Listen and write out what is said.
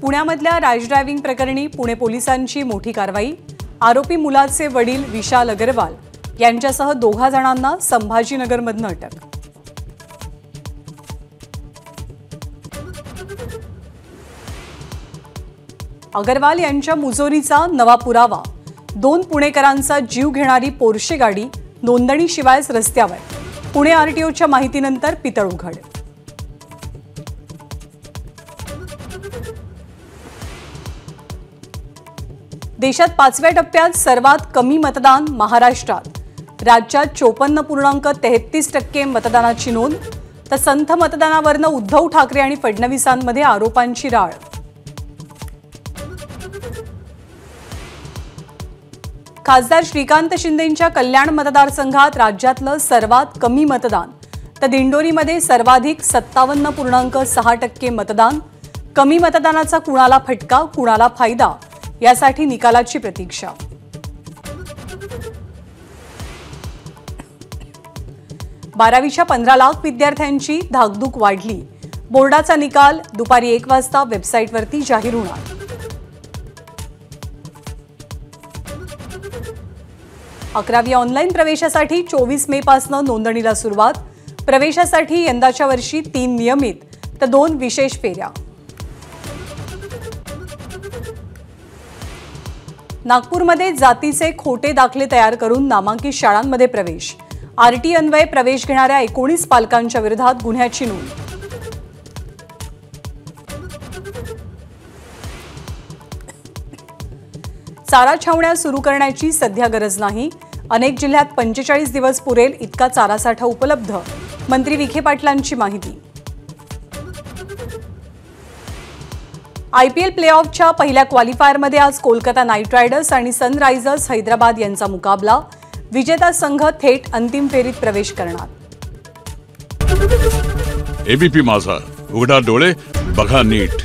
पुण्यामधल्या rash driving प्रकरणी पुणे पोलिसांची मोठी कारवाई। आरोपी मुलाचे वडील विशाल अग्रवाल यांच्यासह 2 जणांना संभाजीनगरमधून अटक। अग्रवाल यांच्या मुजोरीचा नवा पुरावा, 2 पुणेकरांचा जीव घेणारी पोर्शे गाडी नोंदणीशिवायच रस्त्यावर। पुणे आरटीओच्या माहितीनंतर पितळ उघड। देशात 5व्या टप्प्यात सर्वात कमी मतदान महाराष्ट्रात। राज्यात 54.33% मतदानाची नोंद। तर संथ मतदानावरनं उद्धव ठाकरे आणि फडणवीसांमध्ये आरोपांची राळ। खासदार श्रीकांत शिंदेंच्या कल्याण मतदारसंघात राज्यातलं सर्वात कमी मतदान। तर दिंडोरीमध्ये सर्वाधिक 57.6% मतदान। कमी मतदानाचा कुणाला फटका, कुणाला फायदा, यासाठी निकालाची प्रतीक्षा। बारावीच्या 15 लाख विद्यार्थ्यांची धाकधूक वाढली। बोर्डाचा निकाल दुपारी 1 वाजता वेबसाईटवरती जाहीर होणार। अकरावी ऑनलाईन प्रवेशासाठी 24 मे पासून नोंदणीला सुरुवात। प्रवेशासाठी यंदाच्या वर्षी 3 नियमित तर 2 विशेष फेऱ्या। नागपूरमध्ये जातीचे खोटे दाखले तयार करून नामांकित शाळांमध्ये प्रवेश। आरटी अन्वये प्रवेश घेणाऱ्या 19 पालकांच्या विरोधात गुन्ह्याची नोंद। चारा छावण्या सुरू करण्याची सध्या गरज नाही। अनेक जिल्ह्यात 45 दिवस पुरेल इतका चारा साठा उपलब्ध। मंत्री विखे पाटलांची माहिती। आयपीएल प्लेऑफच्या पहिल्या क्वालिफायरमध्ये आज कोलकाता नाईट रायडर्स आणि सनरायझर्स हैदराबाद यांचा मुकाबला। विजेता संघ थेट अंतिम फेरीत प्रवेश करणार। एबीपी माझा, उघडा डोळे बघा नीट।